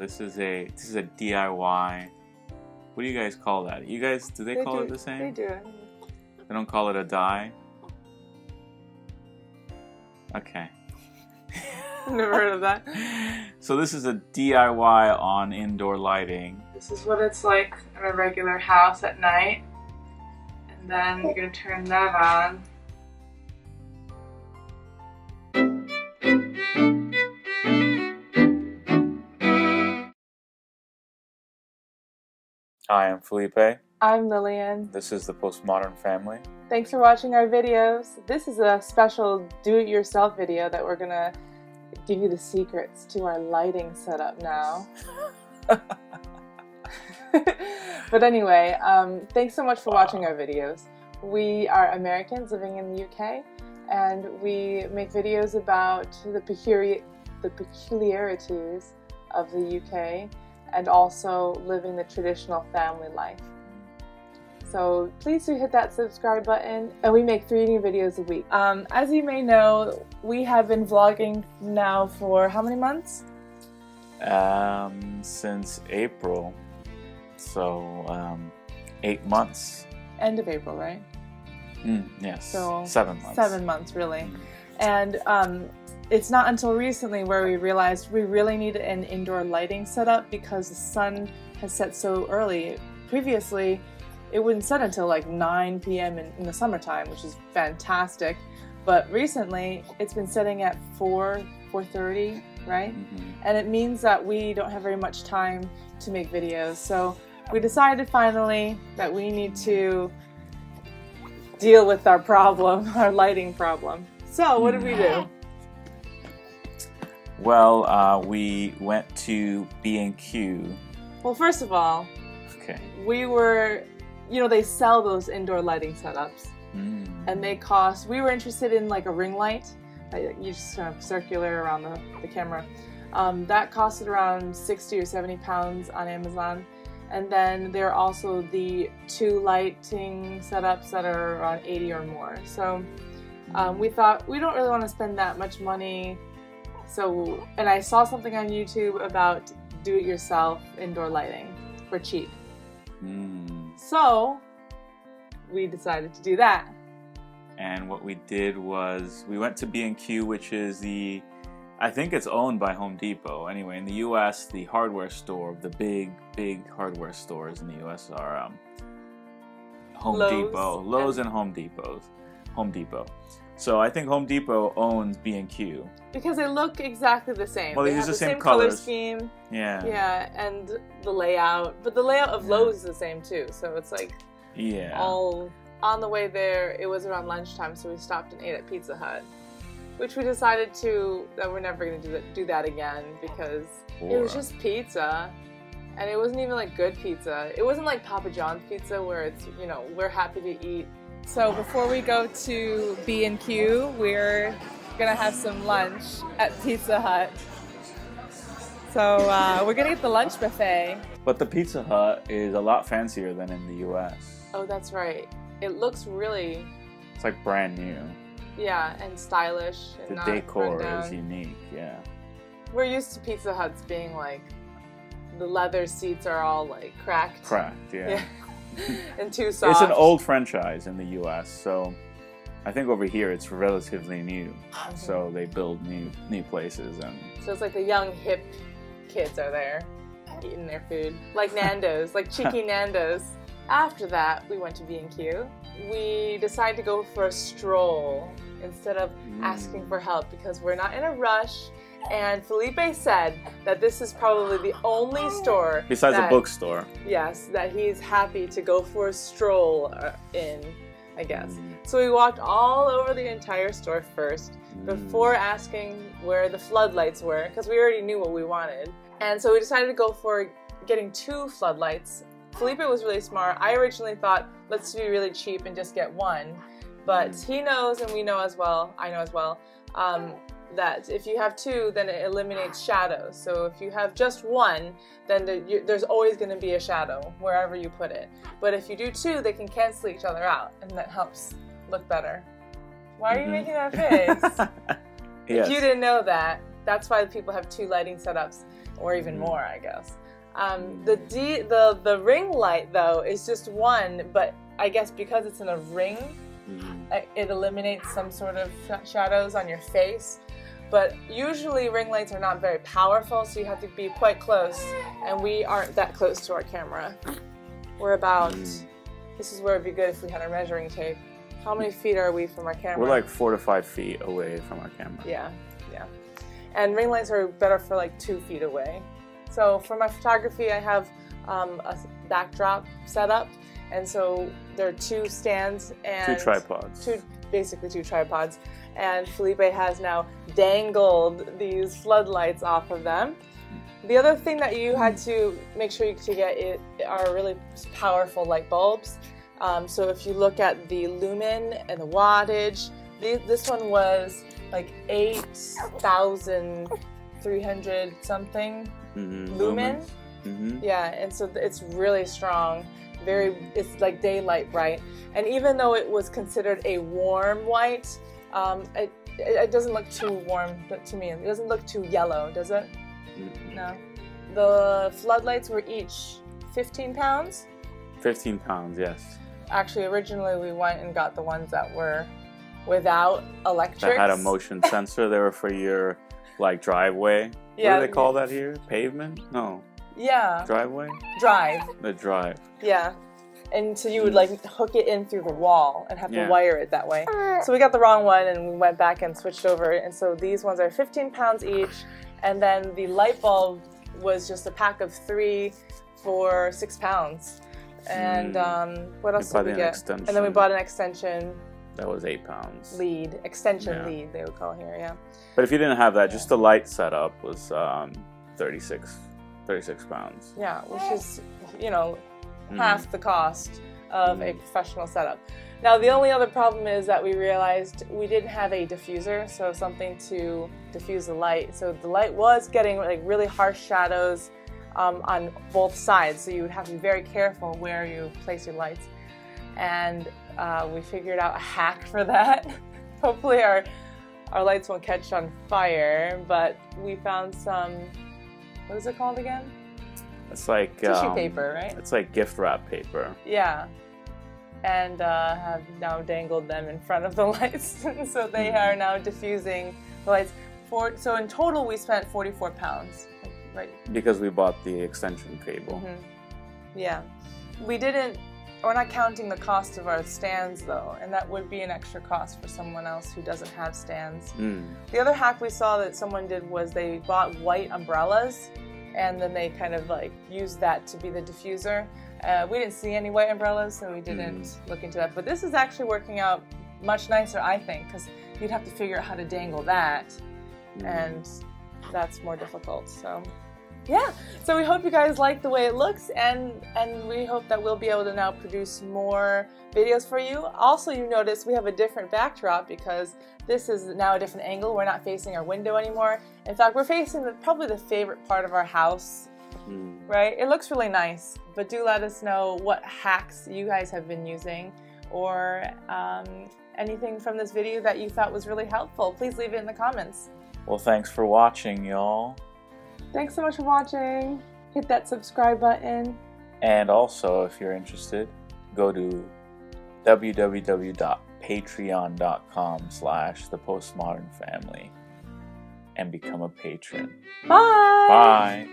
This is a DIY. What do you guys call that? You guys, do they call it the same? They do. They don't call it a dye? Okay. Never heard of that. So this is a DIY on indoor lighting. This is what it's like in a regular house at night. And then you're going to turn that on. Hi, I'm Felipe. I'm Lillian. This is the Postmodern family. Thanks for watching our videos. This is a special do-it-yourself video that we're going to give you the secrets to our lighting setup now. But anyway, thanks so much for watching our videos. We are Americans living in the UK, and we make videos about the peculiarities of the UK and also living the traditional family life. So please do hit that subscribe button, and we make 3 new videos a week. As you may know, we have been vlogging now for how many months? Since April, so 8 months. End of April, right? Yes, so 7 months. 7 months, really. And it's not until recently where we realized we really need an indoor lighting setup because the sun has set so early. Previously, it wouldn't set until like 9 p.m. in the summertime, which is fantastic. But recently, it's been setting at 4:30, right? And it means that we don't have very much time to make videos. So we decided finally that we need to deal with our problem, our lighting problem. So what did we do? Well, we went to B&Q. Well, first of all, we were, they sell those indoor lighting setups, and they cost, we were interested in like a ring light, you just kind of circular around the camera. That costed around 60 or 70 pounds on Amazon. And then there are also the 2 lighting setups that are around 80 or more. So we thought we don't really want to spend that much money. So, and I saw something on YouTube about do-it-yourself indoor lighting for cheap. So we decided to do that. And what we did was we went to B&Q, which is I think it's owned by Home Depot. Anyway, in the U.S., the hardware store, the big hardware stores in the U.S. are Lowe's and Home Depot. So I think Home Depot owns B&Q. Because they look exactly the same. Well, they use the same color scheme. Yeah. Yeah, and the layout. But the layout of Lowe's is the same too. So it's like all on the way there. It was around lunchtime, so we stopped and ate at Pizza Hut, which we decided that we're never going to do that again because it was just pizza. And it wasn't even like good pizza. It wasn't like Papa John's pizza where it's, we're happy to eat. So before we go to B&Q, we're gonna have some lunch at Pizza Hut. So we're gonna get the lunch buffet. But the Pizza Hut is a lot fancier than in the US. Oh, that's right. It looks really... It's like brand new. Yeah, and stylish. And the decor is unique, yeah. We're used to Pizza Huts being like, the leather seats are all like cracked. Cracked, yeah. And too soft. It's an old franchise in the U.S., so I think over here it's relatively new. So they build new places, and so it's like the young hip kids are there eating their food, like Nando's, like cheeky Nando's. After that, we went to B&Q. We decided to go for a stroll instead of asking for help because we're not in a rush. And Felipe said that this is probably the only store besides a bookstore. Yes, that he's happy to go for a stroll in, I guess. So we walked all over the entire store first before asking where the floodlights were because we already knew what we wanted. And so we decided to go for getting 2 floodlights. Felipe was really smart. I originally thought, let's be really cheap and just get 1. But he knows, and we know as well, I know as well, that if you have 2, then it eliminates shadows. So if you have just 1, then there's always going to be a shadow wherever you put it. But if you do 2, they can cancel each other out, and that helps look better. Why are you making that face? Yes. If you didn't know that, that's why people have 2 lighting setups, or even more, I guess. The ring light though is just one, but I guess because it's in a ring, it eliminates some sort of shadows on your face. But usually ring lights are not very powerful, so you have to be quite close, and we aren't that close to our camera. We're about, this is where it'd be good if we had our measuring tape. How many feet are we from our camera? We're like 4 to 5 feet away from our camera. Yeah. And ring lights are better for like 2 feet away. So for my photography, I have a backdrop set up, and so there are 2 stands and 2 tripods. Basically 2 tripods. And Felipe has now dangled these floodlights off of them. The other thing that you had to make sure to get are really powerful light bulbs. So if you look at the lumen and the wattage, this one was like 8,300 something lumen. Yeah, and so it's really strong. It's like daylight bright. And even though it was considered a warm white, it doesn't look too warm to me. It doesn't look too yellow, does it? No. The floodlights were each 15 pounds? 15 pounds, yes. Actually, originally we went and got the ones that were without electrics. That had a motion sensor. They were for your, like, driveway. Yeah. What do they call that here? Pavement? No. Yeah. Driveway? Drive. The drive. Yeah. And so you would like hook it in through the wall and have to wire it that way. So we got the wrong one and we went back and switched over. And so these ones are 15 pounds each. And then the light bulb was just a pack of 3 for 6 pounds. And what else did we get? And then we bought an extension. That was 8 pounds. Lead. Extension lead, they would call here, yeah. But if you didn't have that, just the light setup was 36 pounds. Yeah, which is, half the cost of a professional setup. Now, the only other problem is that we realized we didn't have a diffuser, so something to diffuse the light. So the light was getting like really harsh shadows on both sides, so you would have to be very careful where you place your lights. And we figured out a hack for that. Hopefully our lights won't catch on fire, but we found some, what is it called again? It's like tissue paper, right? It's like gift wrap paper. Yeah. And have now dangled them in front of the lights. So they are now diffusing the lights. So in total we spent 44 pounds, right? Because we bought the extension cable. Yeah. We're not counting the cost of our stands though, and that would be an extra cost for someone else who doesn't have stands. The other hack we saw that someone did was they bought white umbrellas, and then they kind of like used that to be the diffuser. We didn't see any white umbrellas, so we didn't look into that. But this is actually working out much nicer, I think, because you'd have to figure out how to dangle that, and that's more difficult. So, yeah. So we hope you guys like the way it looks, and we hope that we'll be able to now produce more videos for you. Also, you notice we have a different backdrop because this is now a different angle. We're not facing our window anymore. In fact, we're facing probably the favorite part of our house. Right? It looks really nice, but do let us know what hacks you guys have been using, or anything from this video that you thought was really helpful. Please leave it in the comments. Well, thanks for watching, y'all. Thanks so much for watching. Hit that subscribe button. And also, if you're interested, go to www.patreon.com/thepostmodernfamily and become a patron. Bye! Bye!